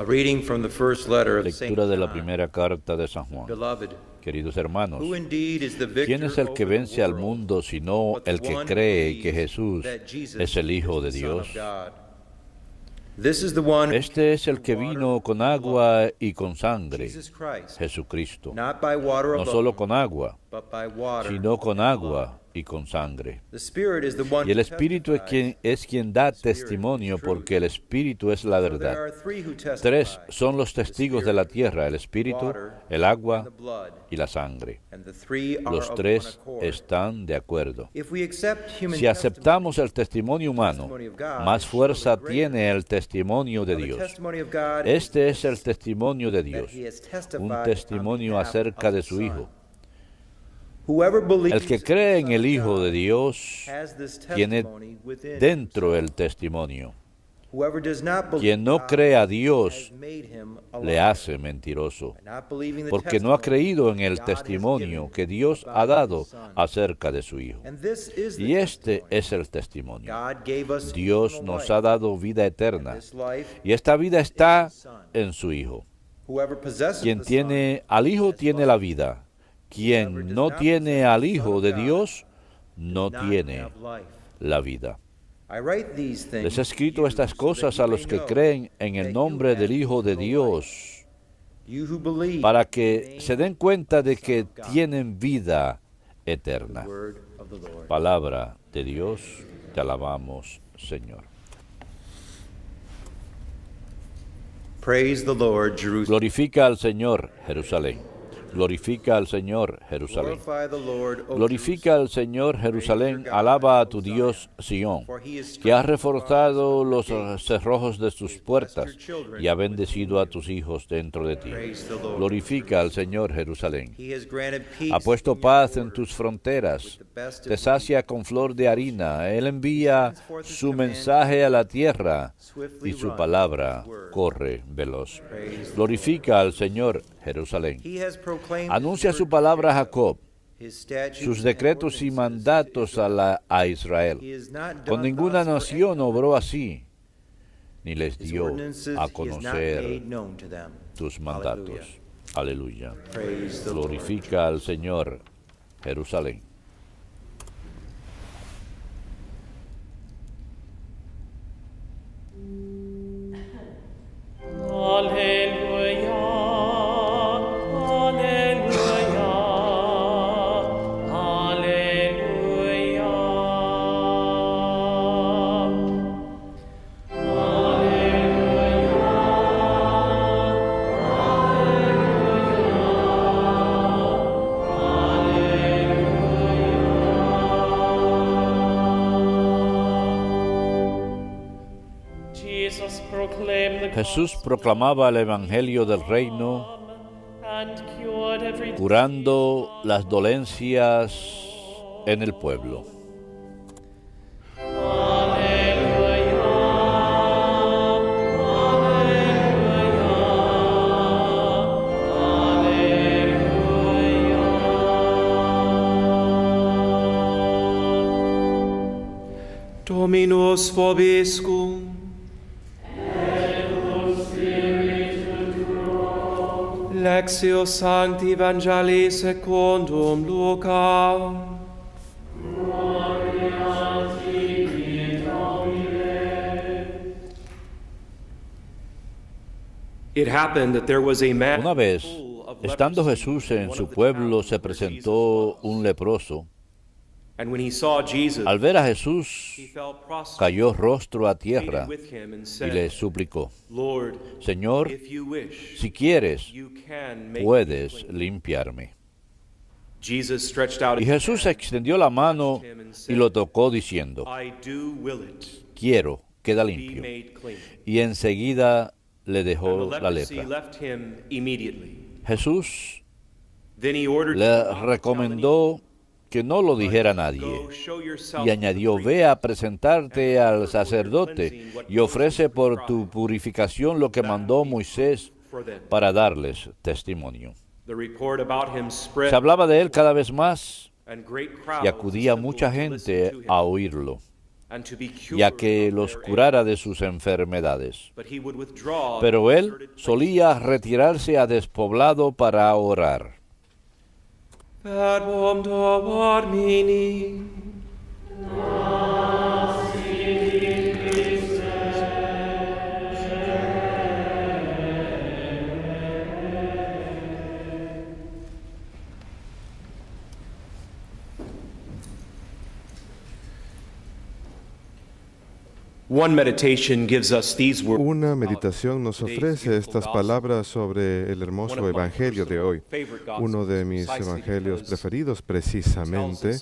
Lectura de la primera carta de San Juan. Queridos hermanos, ¿quién es el que vence al mundo sino el que cree que Jesús es el Hijo de Dios? Este es el que vino con agua y con sangre, Jesucristo. No solo con agua, sino con agua y con sangre. Y el Espíritu es quien da testimonio, porque el Espíritu es la verdad. Tres son los testigos de la tierra: el Espíritu, el agua y la sangre. Los tres están de acuerdo. Si aceptamos el testimonio humano, más fuerza tiene el testimonio de Dios. Este es el testimonio de Dios, un testimonio acerca de su Hijo. El que cree en el Hijo de Dios tiene dentro el testimonio. Quien no cree a Dios le hace mentiroso, porque no ha creído en el testimonio que Dios ha dado acerca de su Hijo. Y este es el testimonio. Dios nos ha dado vida eterna, y esta vida está en su Hijo. Quien tiene al Hijo tiene la vida. Quien no tiene al Hijo de Dios no tiene la vida. Les he escrito estas cosas a los que creen en el nombre del Hijo de Dios, para que se den cuenta de que tienen vida eterna. Palabra de Dios, te alabamos, Señor. Glorifica al Señor, Jerusalén. Glorifica al Señor, Jerusalén. Glorifica al Señor, Jerusalén. Alaba a tu Dios, Sión, que has reforzado los cerrojos de tus puertas y ha bendecido a tus hijos dentro de ti. Glorifica al Señor, Jerusalén. Ha puesto paz en tus fronteras. Te sacia con flor de harina. Él envía su mensaje a la tierra y su palabra corre veloz. Glorifica al Señor, Jerusalén. Anuncia su palabra a Jacob, sus decretos y mandatos a Israel. Con ninguna nación obró así, ni les dio a conocer tus mandatos. Aleluya. Glorifica al Señor, Jerusalén. Aleluya. Jesús proclamaba el Evangelio del Reino, curando las dolencias en el pueblo. Dominus vobiscum. Lectio Sancti Evangelii secundum Luca. Gloria tibi, Domine. It happened that there was a man. Una vez, estando Jesús en su pueblo, se presentó un leproso. Al ver a Jesús, cayó rostro a tierra y le suplicó: Señor, si quieres, puedes limpiarme. Y Jesús extendió la mano y lo tocó diciendo: quiero, queda limpio. Y enseguida le dejó la lepra. Jesús le recomendó que no lo dijera a nadie, y añadió: ve a presentarte al sacerdote y ofrece por tu purificación lo que mandó Moisés para darles testimonio. Se hablaba de él cada vez más y acudía mucha gente a oírlo. y a que los curara de sus enfermedades. Pero él solía retirarse a despoblado para orar. Una meditación nos ofrece estas palabras sobre el hermoso evangelio de hoy, uno de mis evangelios preferidos precisamente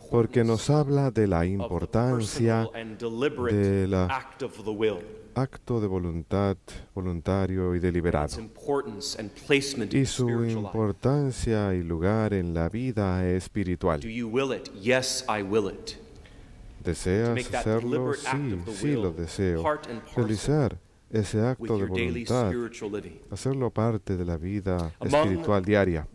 porque nos habla de la importancia del acto de voluntad voluntario y deliberado y su importancia y lugar en la vida espiritual. ¿Deseas hacerlo? Sí, sí lo deseo. Realizar ese acto de voluntad, hacerlo parte de la vida espiritual diaria.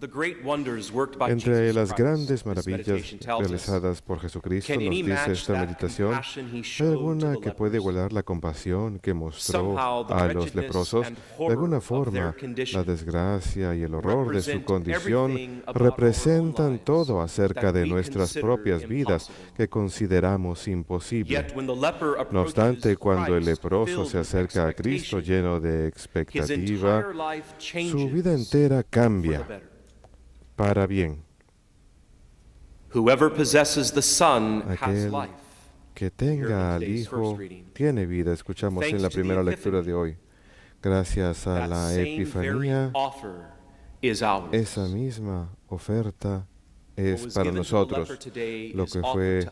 Entre las grandes maravillas realizadas por Jesucristo, nos dice esta meditación, ¿hay alguna que puede igualar la compasión que mostró a los leprosos? De alguna forma, la desgracia y el horror de su condición representan todo acerca de nuestras propias vidas que consideramos imposible. No obstante, cuando el leproso se acerca a Cristo lleno de expectativa, su vida entera cambia para bien. Aquel que tenga al Hijo tiene vida, escuchamos en la primera lectura de hoy. Gracias a la Epifanía, esa misma oferta es para nosotros. Lo que fue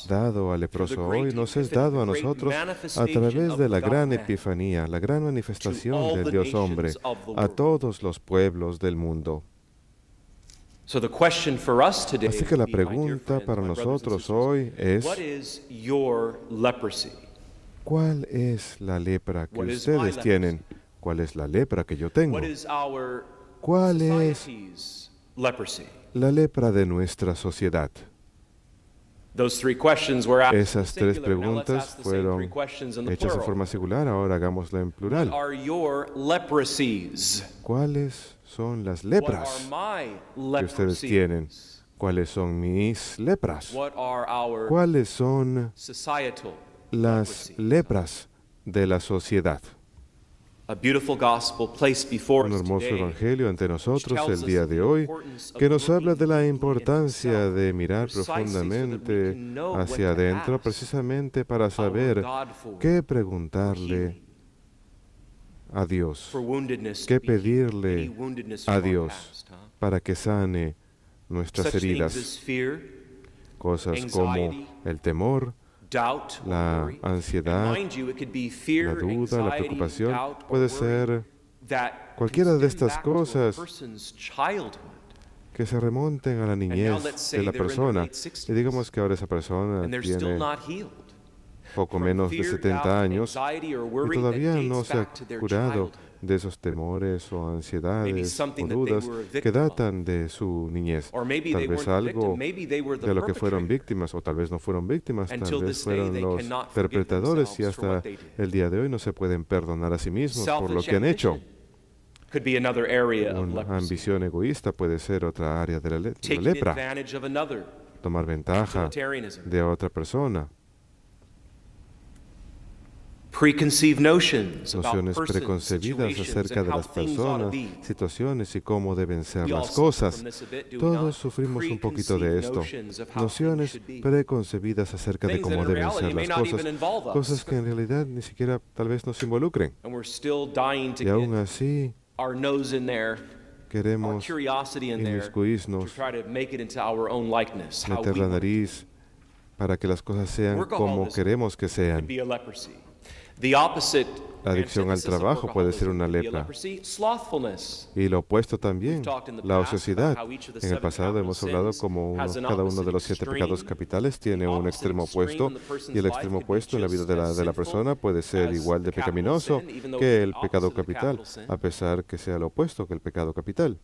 dado al leproso hoy nos es dado a nosotros a través de la gran Epifanía, la gran manifestación del Dios hombre a todos los pueblos del mundo. Así que la pregunta para nosotros hoy es, ¿cuál es la lepra que ustedes tienen? ¿Cuál es la lepra que yo tengo? ¿Cuál es la lepra de nuestra sociedad? Esas tres preguntas fueron hechas de forma singular, ahora hagámosla en plural. ¿Cuáles son las lepras que ustedes tienen? ¿Cuáles son mis lepras? ¿Cuáles son las lepras de la sociedad? Un hermoso evangelio ante nosotros el día de hoy que nos habla de la importancia de mirar profundamente hacia adentro precisamente para saber qué preguntarle a Dios, qué pedirle a Dios para que sane nuestras heridas. Cosas como el temor, la ansiedad, la duda, la preocupación, puede ser cualquiera de estas cosas que se remonten a la niñez de la persona. Y digamos que ahora esa persona tiene poco menos de 70 años y todavía no se ha curado de esos temores o ansiedades o dudas que datan de su niñez. Tal vez algo de lo que fueron víctimas, o tal vez no fueron víctimas, tal vez fueron los perpetradores y hasta el día de hoy no se pueden perdonar a sí mismos por lo que han hecho. Una ambición egoísta puede ser otra área de la lepra. Tomar ventaja de otra persona. Nociones preconcebidas acerca de las personas, situaciones y cómo deben ser las cosas. Todos sufrimos un poquito de esto. Nociones preconcebidas acerca de cómo deben ser las cosas. Cosas que en realidad ni siquiera tal vez nos involucren. Y aún así queremos inmiscuirnos, meter la nariz para que las cosas sean como queremos que sean. La adicción al trabajo puede ser una lepra. Y lo opuesto también, la ociosidad. En el pasado hemos hablado como cada uno de los 7 pecados capitales tiene un extremo opuesto, y el extremo opuesto en la vida de la persona puede ser igual de pecaminoso que el pecado capital, a pesar que sea lo opuesto que el pecado capital.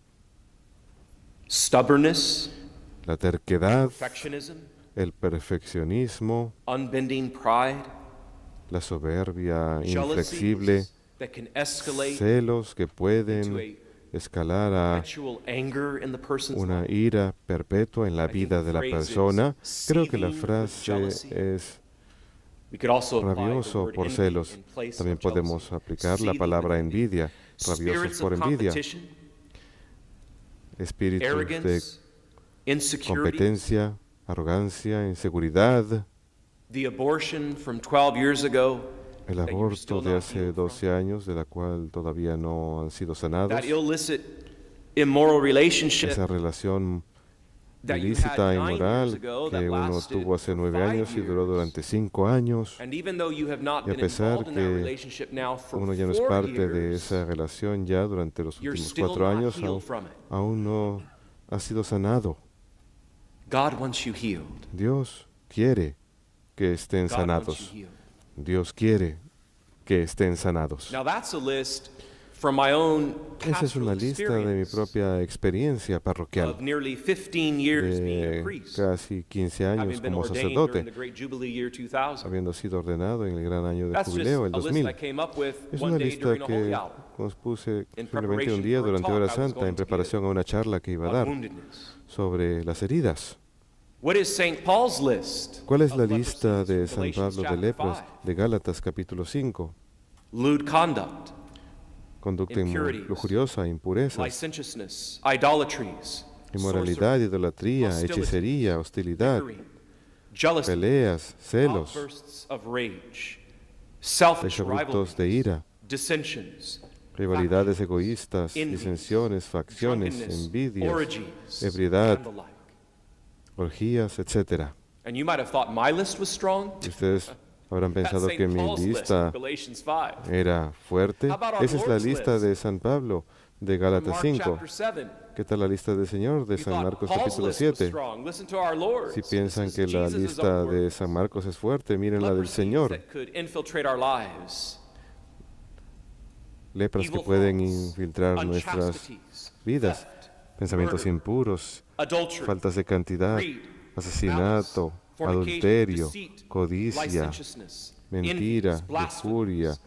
La terquedad, el perfeccionismo, unbending pride, la soberbia inflexible, jealousies that can escalate celos que into pueden escalar a perpetual anger in the person's una life. ira perpetua en la vida de la persona. Creo que la frase es We could also apply the rabioso word por envy celos. in place También of jealousy. podemos aplicar la Seething palabra with envy. envidia, rabiosos Spirits por of envidia, competition, espíritus de arrogance, insecurity, competencia, arrogancia, inseguridad, the abortion from 12 years ago el that you're still aborto de not hace healed from, 12 años, de la cual todavía no han sido sanados, that illicit, immoral relationship esa relación that you ilícita had y 9 years moral ago que that uno lasted tuvo hace for 9 5 años y duró years. durante 5 años, And even though you have not y a been pesar involved in that que relationship now for uno ya no es 4 parte de years, esa relación ya durante los you're últimos still 4 not años, healed from it. aún no ha sido sanado. God wants you healed. Dios quiere que estén God wants sanados. you healed. Dios quiere que estén sanados. Now that's a list from my own Esa es una pastoral lista de mi experience propia experiencia parroquial, of nearly 15 years being a de priest, casi 15 having años been como ordained during sacerdote, the great Jubilee year 2000. habiendo sido ordenado en el gran año de That's just jubileo, el a list I 2000. came up with Es one una day lista during a holy que hour compuse in simplemente preparation un día for a durante talk Hora I was Santa going en to preparación a una charla que iba a on dar woundedness. sobre las heridas. What is St. Paul's list? ¿Cuál es of la leprosy lista de from San Galatians Pablo de chapter lepras 5? de Gálatas capítulo 5? Lewd conduct, Conducta impurities, lujuriosa, impurezas, licentiousness, idolatries, inmoralidad, idolatría, hostility, hechicería, hostilidad, bickering, jealousy, peleas, celos, outbursts of rage, selfish exabruptos de rivalries, ira, dissensions, rivalidades egoístas, envies, disensiones, facciones, drunkenness, envidias, orgies, ebriedad, and the like. orgías, etc. And you might have thought my list was strong. Y ustedes habrán That's pensado que St. mi Paul's list in lista Galatians 5. era fuerte. How about our Esa es la Lord's lista list? de San Pablo de From Gálatas Mark 5. chapter 7. ¿Qué tal la lista del Señor de You San thought Marcos Paul's capítulo list was 7? strong. Listen to our Lord's. Si piensan This que is la Jesus' lista own de words. San Marcos es fuerte, miren la del Leprosies Señor. that could infiltrate our lives. Lepras que Evil pueden thoughts, infiltrar nuestras unchastities, vidas. theft, Pensamientos murder, impuros, adultery, faltas de cantidad, greed, asesinato, malice, fornication, adulterio, deceit, codicia, licentiousness, mentira, envies, blasphemies, lujuria,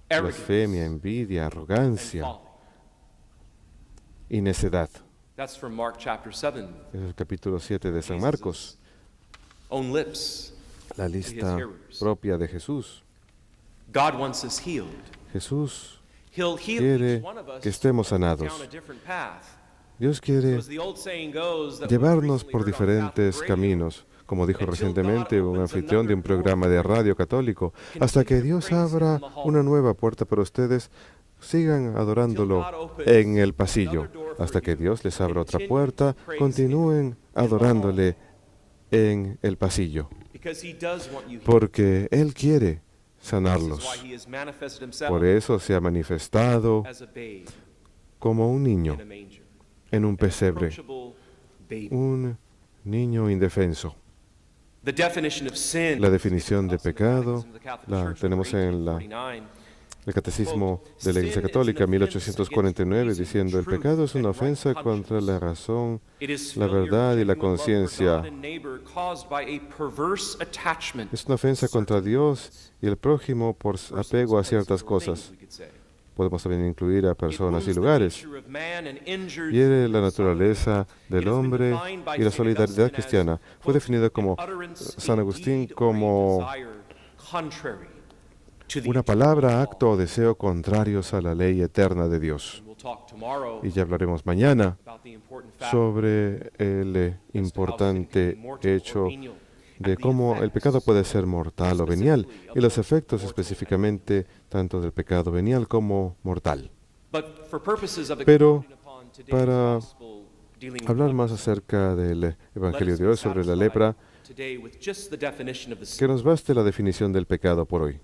arrogance, blasfemia, envidia, and arrogancia folly. y necedad. That's from Mark chapter 7. Es el capítulo 7 de San Marcos, Own lips. la lista hearers. propia de Jesús. God wants us healed. Jesús He'll heal quiere each one of us que estemos sanados. down a different path. Dios quiere As the old saying goes, that llevarnos we've por recently heard on diferentes Catholic radio, caminos, como dijo recientemente un anfitrión de un programa de radio católico, hasta que Dios abra una nueva puerta para ustedes, sigan adorándolo en el pasillo. Hasta que Dios les abra otra puerta, continúen adorándole en el pasillo, because he does want you healed. porque Él quiere This is sanarlos. why he has manifested himself Por eso se ha manifestado as a babe como un niño in a manger. en un pesebre, Approachable baby. un niño indefenso. The definition of sin La definición de pecado la la tenemos en el Catecismo de la Iglesia Católica, 1849, diciendo: el pecado es una ofensa contra la razón, la verdad y la conciencia. Es una ofensa contra Dios y el prójimo por apego a ciertas cosas. Podemos también incluir a personas y lugares. Hiere la naturaleza del hombre y la solidaridad cristiana. Fue definido como San Agustín como una palabra, acto o deseo contrarios a la ley eterna de Dios. Y ya hablaremos mañana sobre el importante hecho de cómo el pecado puede ser mortal o venial y los efectos específicamente tanto del pecado venial como mortal. Pero para hablar más acerca del Evangelio de hoy sobre la lepra, que nos baste la definición del pecado por hoy.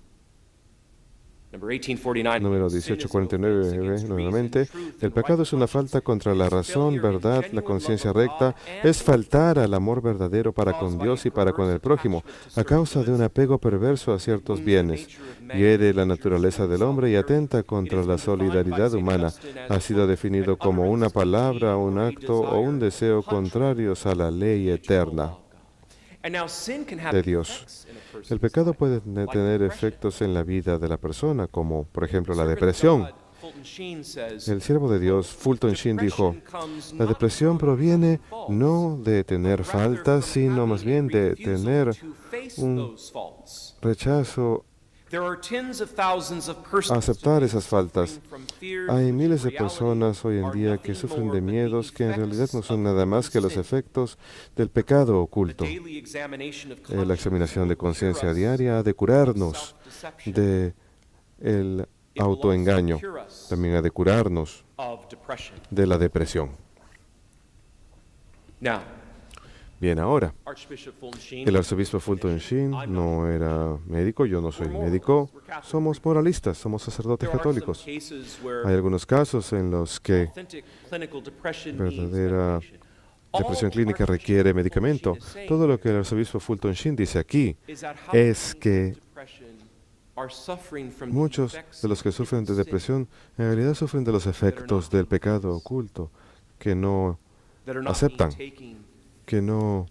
Número 1849, nuevamente. El pecado es una falta contra la razón, verdad, la conciencia recta. Es faltar al amor verdadero para con Dios y para con el prójimo, a causa de un apego perverso a ciertos bienes. Hiere la naturaleza del hombre y atenta contra la solidaridad humana. Ha sido definido como una palabra, un acto o un deseo contrarios a la ley eterna. de Dios. El pecado puede tener efectos en la vida de la persona, como por ejemplo la depresión. El siervo de Dios, Fulton Sheen, dijo, la depresión proviene no de tener faltas, sino más bien de tener un rechazo a aceptar esas faltas. Hay miles de personas hoy en día que sufren de miedos que en realidad no son nada más que los efectos del pecado oculto. La examinación de conciencia diaria ha de curarnos de el autoengaño, también ha de curarnos de la depresión. Bien, ahora, el arzobispo Fulton Sheen no era médico, yo no soy médico, somos moralistas, somos sacerdotes católicos. Hay algunos casos en los que verdadera depresión clínica requiere medicamento. Todo lo que el arzobispo Fulton Sheen dice aquí es que muchos de los que sufren de depresión en realidad sufren de los efectos del pecado oculto, que no aceptan, que no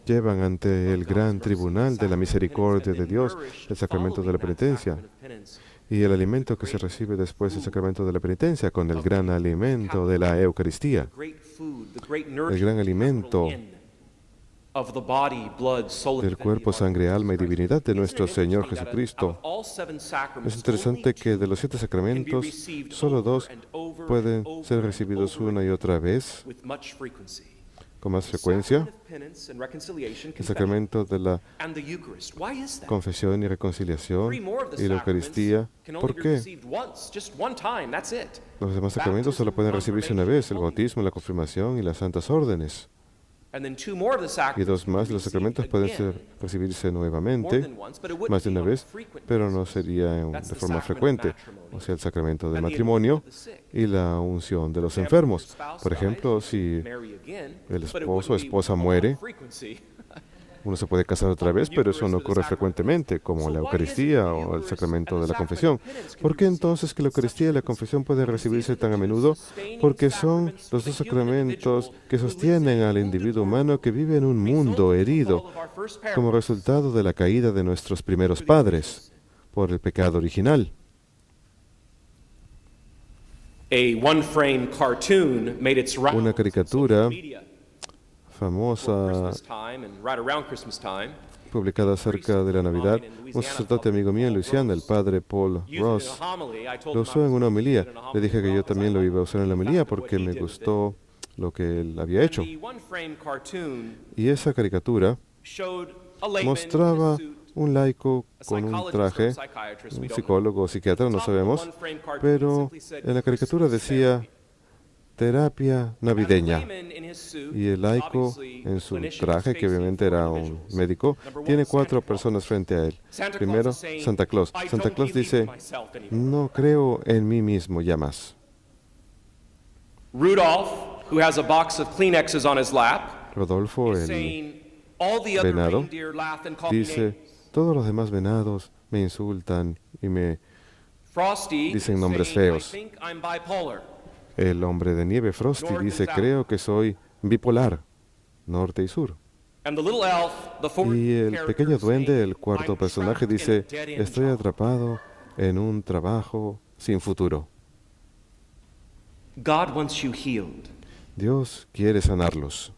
llevan ante el gran tribunal de la misericordia de Dios el sacramento de la penitencia y el alimento que se recibe después del sacramento de la penitencia con el gran alimento de la Eucaristía, el gran alimento del cuerpo, sangre, alma y divinidad de nuestro Señor Jesucristo. Es interesante que de los 7 sacramentos, solo 2 pueden ser recibidos una y otra vez, con más frecuencia, el sacramento de la confesión y reconciliación y la Eucaristía. ¿Por qué? Los demás sacramentos solo pueden recibirse una vez, el bautismo, la confirmación y las santas órdenes. Y 2 más de los sacramentos pueden recibirse nuevamente, más de una vez, pero no sería de forma frecuente. O sea, el sacramento del matrimonio y la unción de los enfermos. Por ejemplo, si el esposo o esposa muere, uno se puede casar otra vez, pero eso no ocurre frecuentemente, como la Eucaristía o el sacramento de la confesión. ¿Por qué entonces que la Eucaristía y la confesión pueden recibirse tan a menudo? Porque son los 2 sacramentos que sostienen al individuo humano que vive en un mundo herido como resultado de la caída de nuestros primeros padres por el pecado original. Una caricatura famosa publicada cerca de la Navidad, un sacerdote amigo mío en Luisiana, el padre Paul Ross, lo usó en una homilía. Le dije que yo también lo iba a usar en la homilía porque me gustó lo que él había hecho. Y esa caricatura mostraba un laico con un traje, un psicólogo o psiquiatra, no sabemos, pero en la caricatura decía terapia navideña. Y el laico, en su traje, que obviamente era un médico, tiene 4 personas frente a él. Primero, Santa Claus. Santa Claus dice, no creo en mí mismo ya más. Rodolfo, el venado, dice, todos los demás venados me insultan y me dicen nombres feos. El hombre de nieve, Frosty, dice, creo que soy bipolar, norte y sur. Y el pequeño duende, el 4º personaje, dice, estoy atrapado en un trabajo sin futuro. Dios quiere sanarlos.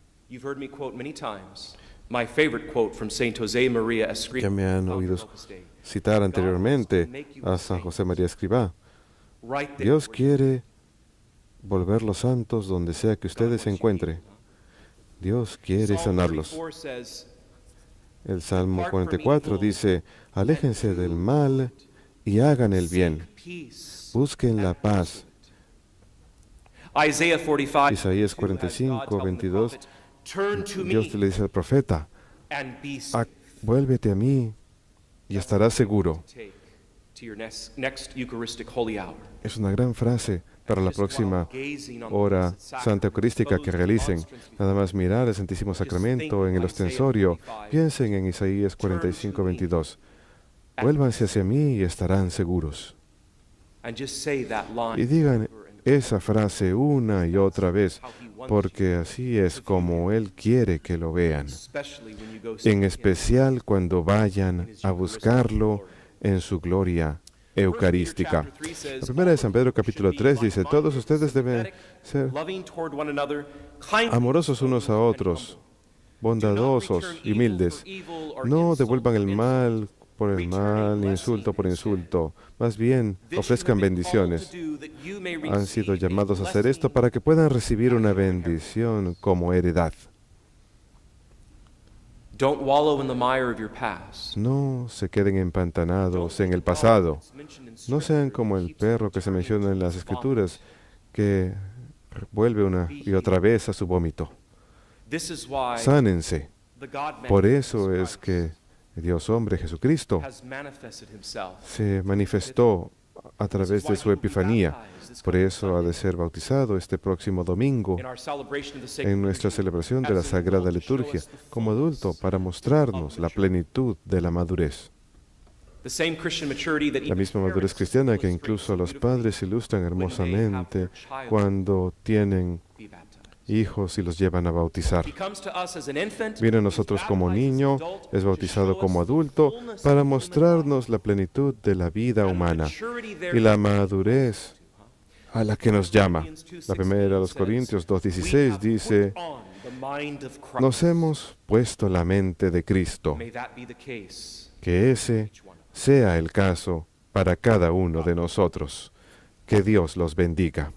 Ya me han oído citar anteriormente a San José María Escribá. Dios quiere volverlos santos donde sea que ustedes se encuentren. Dios quiere sanarlos. El Salmo 44 dice, aléjense del mal y hagan el bien. Busquen la paz. Isaías 45, 22, Dios le dice al profeta, vuélvete a mí y estarás seguro. Es una gran frase para la próxima hora santa eucarística que realicen. Nada más mirar el Santísimo Sacramento en el ostensorio. Piensen en Isaías 45, 22. Vuélvanse hacia mí y estarán seguros. Y digan esa frase una y otra vez, porque así es como Él quiere que lo vean, en especial cuando vayan a buscarlo en su gloria eucarística. La primera de San Pedro capítulo 3 dice, todos ustedes deben ser amorosos unos a otros, bondadosos y humildes. No devuelvan el mal por el mal, ni insulto por insulto. Más bien, ofrezcan bendiciones. Han sido llamados a hacer esto para que puedan recibir una bendición como heredad. No se queden empantanados en el pasado. No sean como el perro que se menciona en las Escrituras, que vuelve una y otra vez a su vómito. Sánense. Por eso es que Dios hombre, Jesucristo, se manifestó a través de su Epifanía. Por eso ha de ser bautizado este próximo domingo en nuestra celebración de la Sagrada Liturgia como adulto para mostrarnos la plenitud de la madurez. La misma madurez cristiana que incluso los padres ilustran hermosamente cuando tienen hijos y los llevan a bautizar. Viene a nosotros como niño, es bautizado como adulto para mostrarnos la plenitud de la vida humana y la madurez a la que nos llama. La primera de los Corintios 2:16 dice, nos hemos puesto la mente de Cristo. Que ese sea el caso para cada uno de nosotros. Que Dios los bendiga.